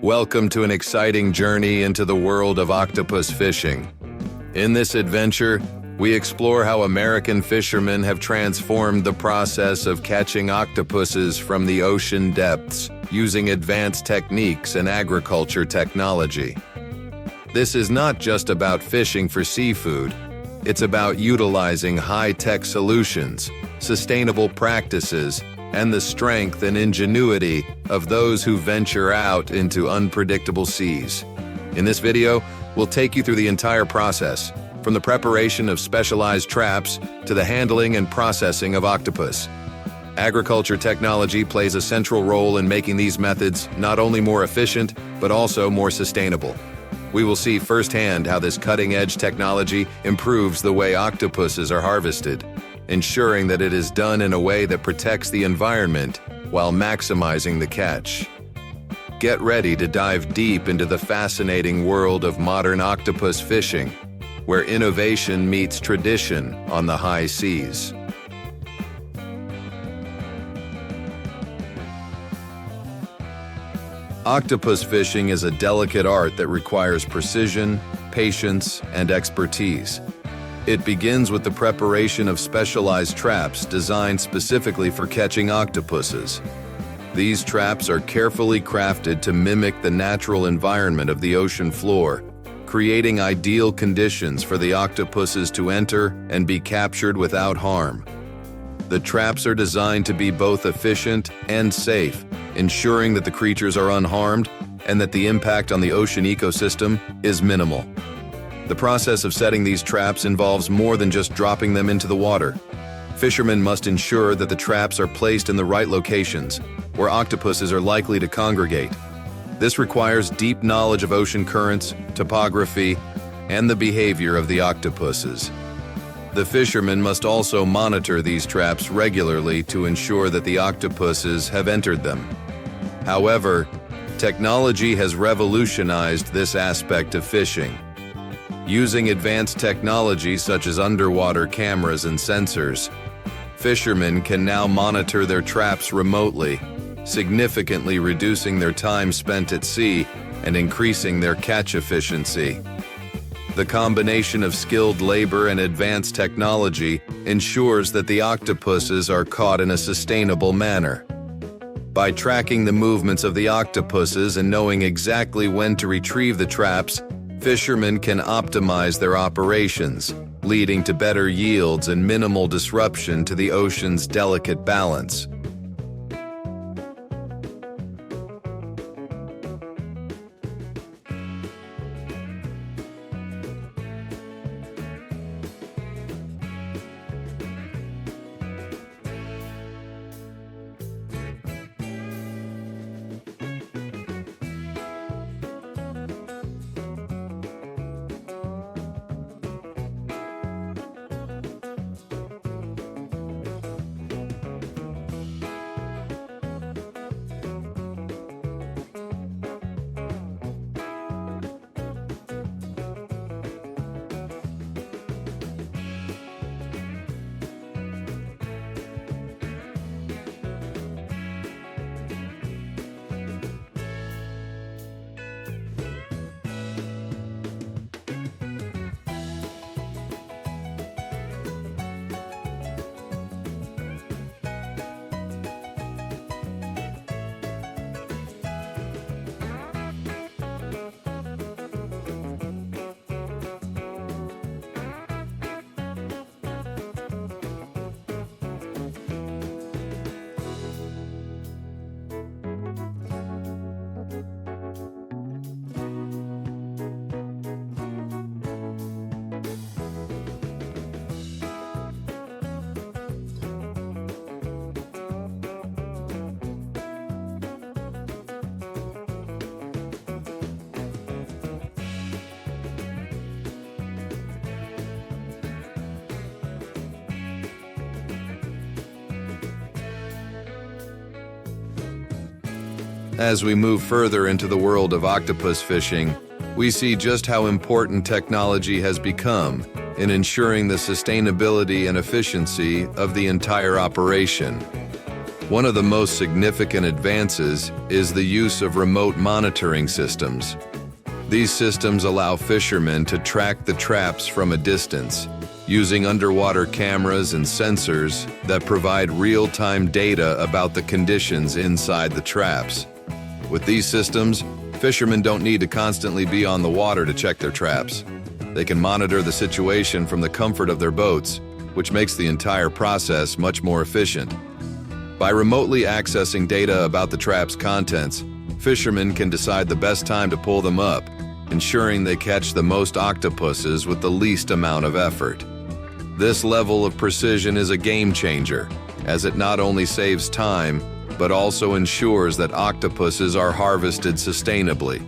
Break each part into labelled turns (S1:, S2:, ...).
S1: Welcome to an exciting journey into the world of octopus fishing. In this adventure, we explore how American fishermen have transformed the process of catching octopuses from the ocean depths using advanced techniques and agriculture technology. This is not just about fishing for seafood, it's about utilizing high-tech solutions, sustainable practices, and the strength and ingenuity of those who venture out into unpredictable seas. In this video, we'll take you through the entire process, from the preparation of specialized traps to the handling and processing of octopus. Agriculture technology plays a central role in making these methods not only more efficient, but also more sustainable. We will see firsthand how this cutting-edge technology improves the way octopuses are harvested, ensuring that it is done in a way that protects the environment while maximizing the catch. Get ready to dive deep into the fascinating world of modern octopus fishing, where innovation meets tradition on the high seas. Octopus fishing is a delicate art that requires precision, patience, and expertise. It begins with the preparation of specialized traps designed specifically for catching octopuses. These traps are carefully crafted to mimic the natural environment of the ocean floor, creating ideal conditions for the octopuses to enter and be captured without harm. The traps are designed to be both efficient and safe, ensuring that the creatures are unharmed and that the impact on the ocean ecosystem is minimal. The process of setting these traps involves more than just dropping them into the water. Fishermen must ensure that the traps are placed in the right locations, where octopuses are likely to congregate. This requires deep knowledge of ocean currents, topography, and the behavior of the octopuses. The fishermen must also monitor these traps regularly to ensure that the octopuses have entered them. However, technology has revolutionized this aspect of fishing. Using advanced technology such as underwater cameras and sensors, fishermen can now monitor their traps remotely, significantly reducing their time spent at sea and increasing their catch efficiency. The combination of skilled labor and advanced technology ensures that the octopuses are caught in a sustainable manner. By tracking the movements of the octopuses and knowing exactly when to retrieve the traps, fishermen can optimize their operations, leading to better yields and minimal disruption to the ocean's delicate balance. As we move further into the world of octopus fishing, we see just how important technology has become in ensuring the sustainability and efficiency of the entire operation. One of the most significant advances is the use of remote monitoring systems. These systems allow fishermen to track the traps from a distance, using underwater cameras and sensors that provide real-time data about the conditions inside the traps. With these systems, fishermen don't need to constantly be on the water to check their traps. They can monitor the situation from the comfort of their boats, which makes the entire process much more efficient. By remotely accessing data about the trap's contents, fishermen can decide the best time to pull them up, ensuring they catch the most octopuses with the least amount of effort. This level of precision is a game changer, as it not only saves time, but also ensures that octopuses are harvested sustainably.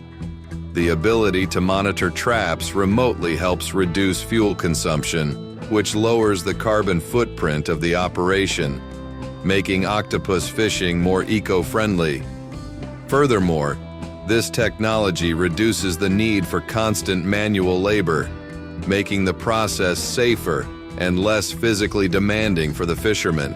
S1: The ability to monitor traps remotely helps reduce fuel consumption, which lowers the carbon footprint of the operation, making octopus fishing more eco-friendly. Furthermore, this technology reduces the need for constant manual labor, making the process safer and less physically demanding for the fishermen.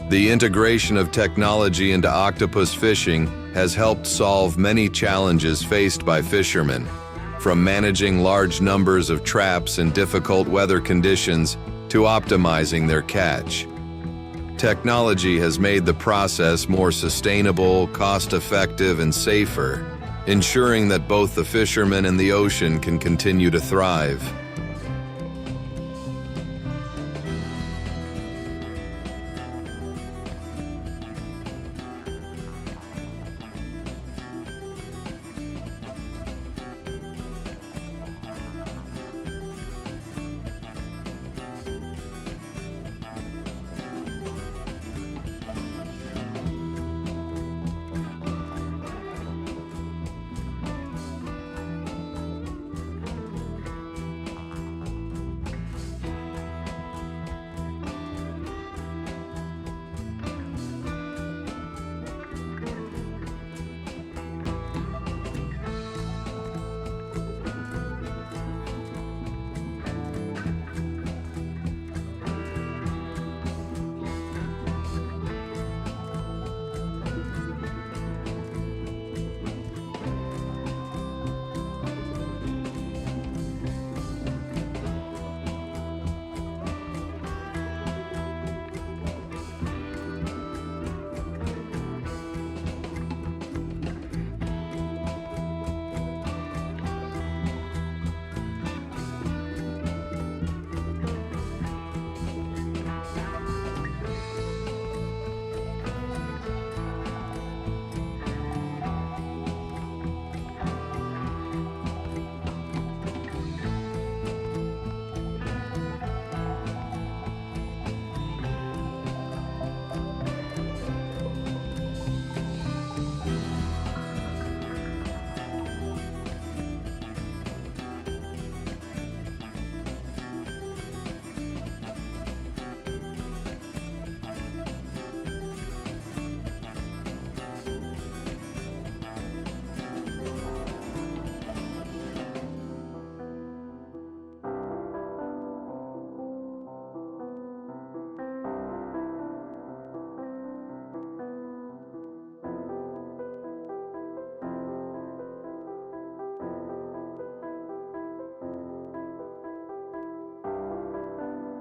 S1: The integration of technology into octopus fishing has helped solve many challenges faced by fishermen, from managing large numbers of traps in difficult weather conditions to optimizing their catch. Technology has made the process more sustainable, cost-effective, and safer, ensuring that both the fishermen and the ocean can continue to thrive.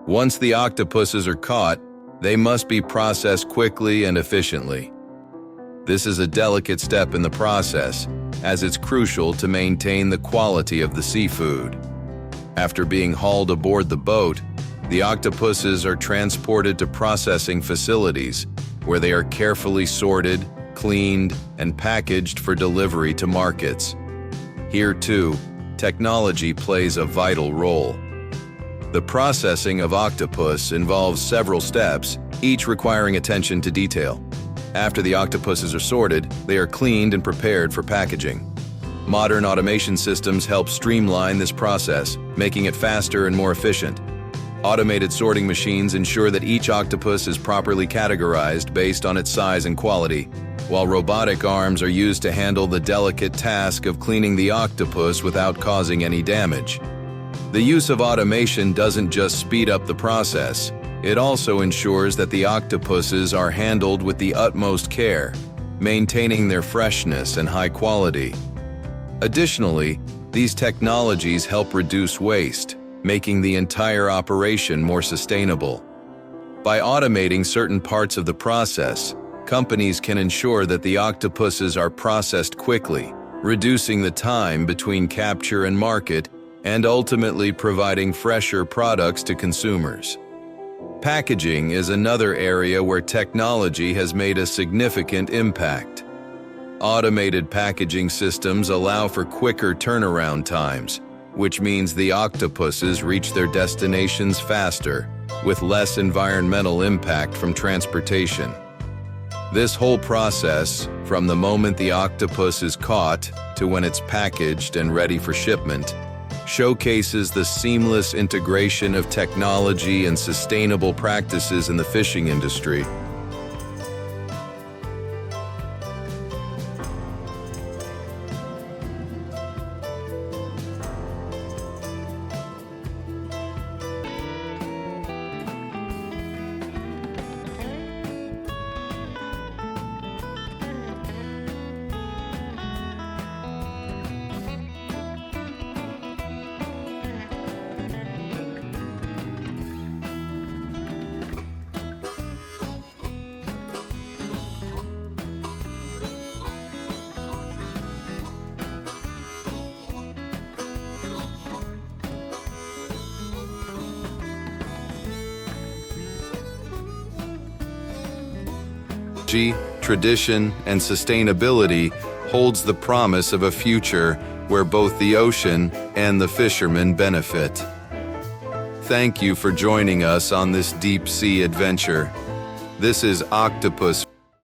S1: Once the octopuses are caught, they must be processed quickly and efficiently. This is a delicate step in the process, as it's crucial to maintain the quality of the seafood. After being hauled aboard the boat, the octopuses are transported to processing facilities, where they are carefully sorted, cleaned, and packaged for delivery to markets. Here, too, technology plays a vital role. The processing of octopus involves several steps, each requiring attention to detail. After the octopuses are sorted, they are cleaned and prepared for packaging. Modern automation systems help streamline this process, making it faster and more efficient. Automated sorting machines ensure that each octopus is properly categorized based on its size and quality, while robotic arms are used to handle the delicate task of cleaning the octopus without causing any damage. The use of automation doesn't just speed up the process, It also ensures that the octopuses are handled with the utmost care, maintaining their freshness and high quality. Additionally, these technologies help reduce waste, making the entire operation more sustainable. By automating certain parts of the process, companies can ensure that the octopuses are processed quickly, reducing the time between capture and market, and ultimately providing fresher products to consumers. Packaging is another area where technology has made a significant impact. Automated packaging systems allow for quicker turnaround times, which means the octopuses reach their destinations faster, with less environmental impact from transportation. This whole process, from the moment the octopus is caught to when it's packaged and ready for shipment, showcases the seamless integration of technology and sustainable practices in the fishing industry. Tradition, and sustainability holds the promise of a future where both the ocean and the fishermen benefit. Thank you for joining us on this deep-sea adventure. This is Octopus